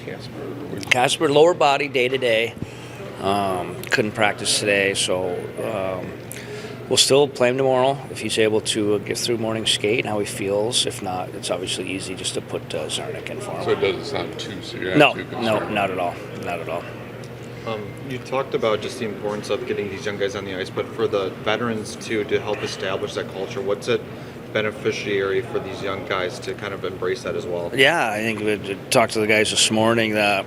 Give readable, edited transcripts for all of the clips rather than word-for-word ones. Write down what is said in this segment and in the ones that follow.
Casper? Casper, lower body day to day. Couldn't practice today, so we'll still play him tomorrow if he's able to get through morning skate and how he feels. If not, it's obviously easy just to put Zarnik in for him. So it doesn't sound too serious? No, not at all. Not at all. You talked about just the importance of getting these young guys on the ice, but for the veterans too, to help establish that culture, what's it beneficiary for these young guys to kind of embrace that as well? Yeah, I think we talked to the guys this morning that,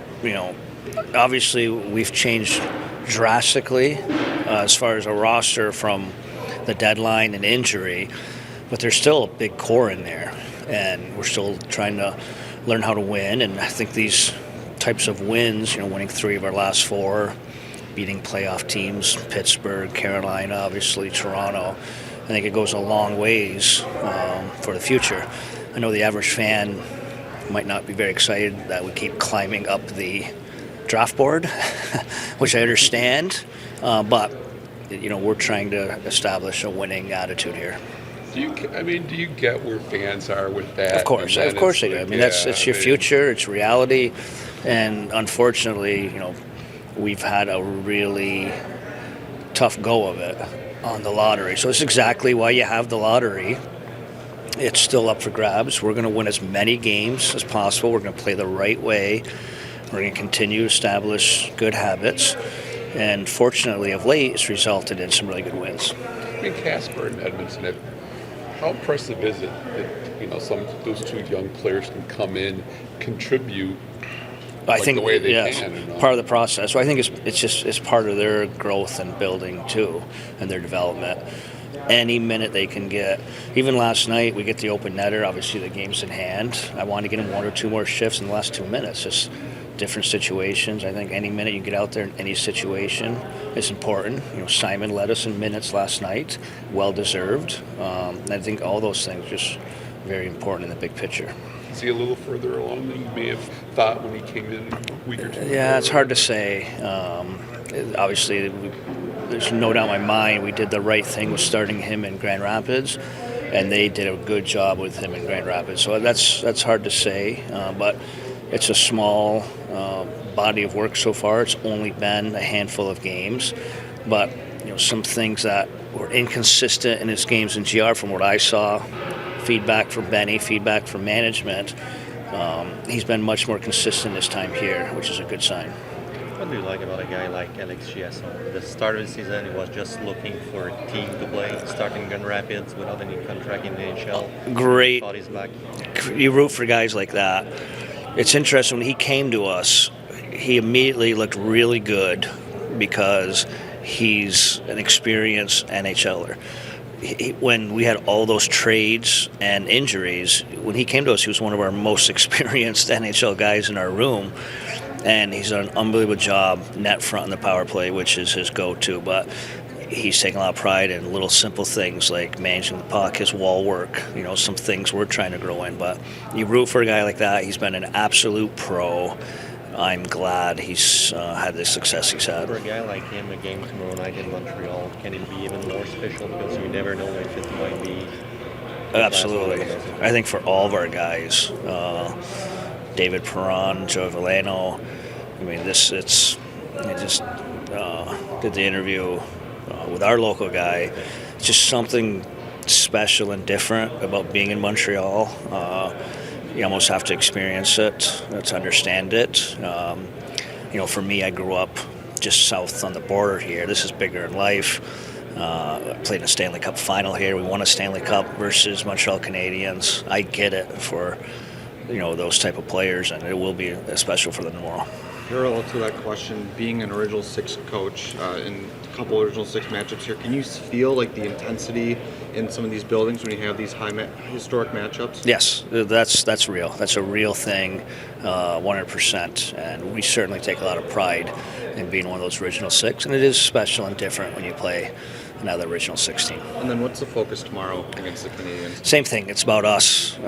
obviously we've changed drastically as far as a roster from the deadline and injury, but there's still a big core in there, and we're still trying to learn how to win. And I think these types of wins, winning 3 of our last 4, beating playoff teams, Pittsburgh, Carolina, obviously Toronto, I think it goes a long ways for the future. I know the average fan might not be very excited that we keep climbing up the draft board, which I understand, but we're trying to establish a winning attitude here. Do you get where fans are with that? Of course they do. I mean, it's your future, it's reality, and unfortunately, we've had a really tough go of it on the lottery. So it's exactly why you have the lottery. It's still up for grabs. We're going to win as many games as possible. We're going to play the right way. We're going to continue to establish good habits. And fortunately, of late, it's resulted in some really good wins. I mean, Casper and Edmondson, how impressive is it that those 2 young players can come in, contribute? I think the way they yes, can. Part of the process. So I think it's part of their growth and building too, and their development. Any minute they can get. Even last night, we get the open netter. Obviously, the game's in hand. I wanted to get him 1 or 2 more shifts in the last 2 minutes. Just different situations. I think any minute you get out there in any situation is important. Simon led us in minutes last night, well deserved. I think all those things are just very important in the big picture. Is he a little further along than you may have thought when he came in a week or 2 ago? Yeah, it's hard to say. Obviously, there's no doubt in my mind we did the right thing with starting him in Grand Rapids, and they did a good job with him in Grand Rapids. So that's hard to say, but it's a small body of work so far. It's only been a handful of games, but some things that were inconsistent in his games in GR from what I saw, feedback from Benny, feedback from management, he's been much more consistent this time here, which is a good sign. What do you like about a guy like Alex Chiasson? The start of the season, he was just looking for a team to play, starting Grand Rapids without any contract in the NHL. Great. Thought he's back. You root for guys like that. It's interesting, when he came to us, he immediately looked really good because he's an experienced NHLer. When we had all those trades and injuries, when he came to us, he was one of our most experienced NHL guys in our room. And he's done an unbelievable job net front in the power play, which is his go-to. But he's taken a lot of pride in little simple things like managing the puck, his wall work, some things we're trying to grow in. But you root for a guy like that. He's been an absolute pro. I'm glad he's had the success he's had. For a guy like him, a game tomorrow night in Montreal, can it be even more special because you never know if it might be? Absolutely. I think for all of our guys, David Perron, Joe Villano, I just did the interview with our local guy. It's just something special and different about being in Montreal. You almost have to experience it to understand it. For me, I grew up just south on the border here. This is bigger in life. I played in a Stanley Cup final here. We won a Stanley Cup versus Montreal Canadiens. I get it for those type of players, and it will be special for them tomorrow. Parallel to that question, being an Original Six coach in a couple Original Six matchups here, can you feel like the intensity in some of these buildings when you have these historic matchups? Yes, that's real. That's a real thing, 100%. And we certainly take a lot of pride in being one of those Original Six, and it is special and different when you play another Original Six team. And then what's the focus tomorrow against the Canadiens? Same thing. It's about us.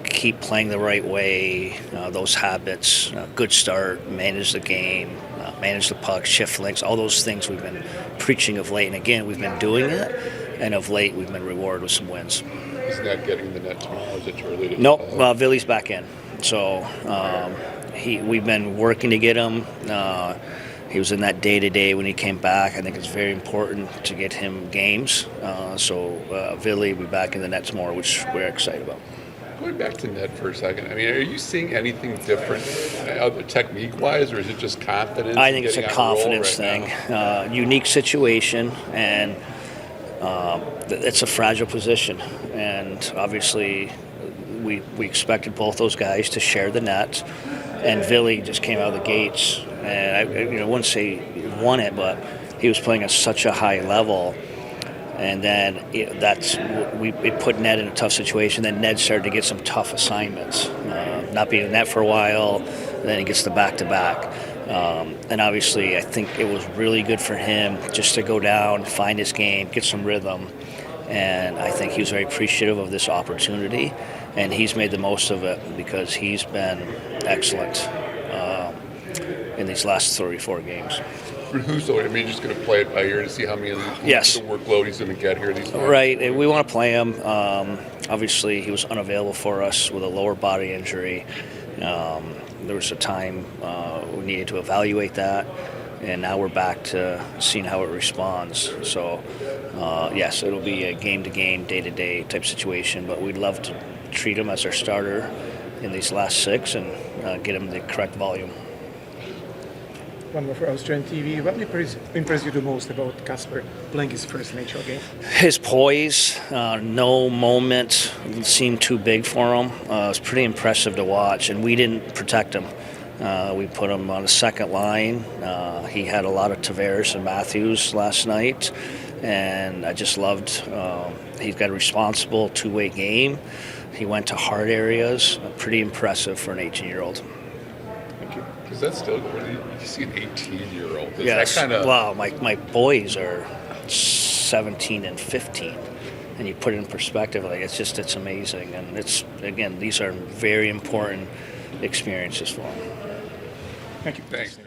Keep playing the right way, those habits, good start, manage the game, manage the puck, shift links, all those things we've been preaching of late. And again, we've been doing it, and of late we've been rewarded with some wins. Is that getting the net tomorrow? Is it too early to Nope. Billy's back in. So we've been working to get him. He was in that day-to-day when he came back. I think it's very important to get him games. So Villy will be back in the net tomorrow, which we're excited about. Going back to Ned for a second, I mean, are you seeing anything different technique-wise, or is it just confidence? I think it's a getting on confidence roll right thing. Unique situation, and it's a fragile position. And obviously, we expected both those guys to share the net, and Villy just came out of the gates. And I wouldn't say he won it, but he was playing at such a high level. And then it put Ned in a tough situation. Then Ned started to get some tough assignments, not being in net for a while. Then he gets the back-to-back. And obviously, I think it was really good for him just to go down, find his game, get some rhythm. And I think he was very appreciative of this opportunity. And he's made the most of it because he's been excellent in these last 34 games. Who's I mean, just going to play it by ear to see how many Yes. the workload he's going to get here these times. Right. We want to play him. Obviously, he was unavailable for us with a lower body injury. There was a time we needed to evaluate that, and now we're back to seeing how it responds. So, yes, it'll be a game-to-game, day-to-day type situation, but we'd love to treat him as our starter in these last 6 and get him the correct volume. One more for Australian TV. What impressed you the most about Casper playing his first NHL game? His poise, no moment seemed too big for him. It was pretty impressive to watch, and we didn't protect him. We put him on the second line. He had a lot of Tavares and Matthews last night, and I just loved he's got a responsible two-way game. He went to hard areas. Pretty impressive for an 18-year-old. Is that still, you see an 18-year-old? Yes. That kind of, wow, my boys are 17 and 15, and you put it in perspective, like it's amazing, and it's, again, these are very important experiences for them. Thank you. Thanks.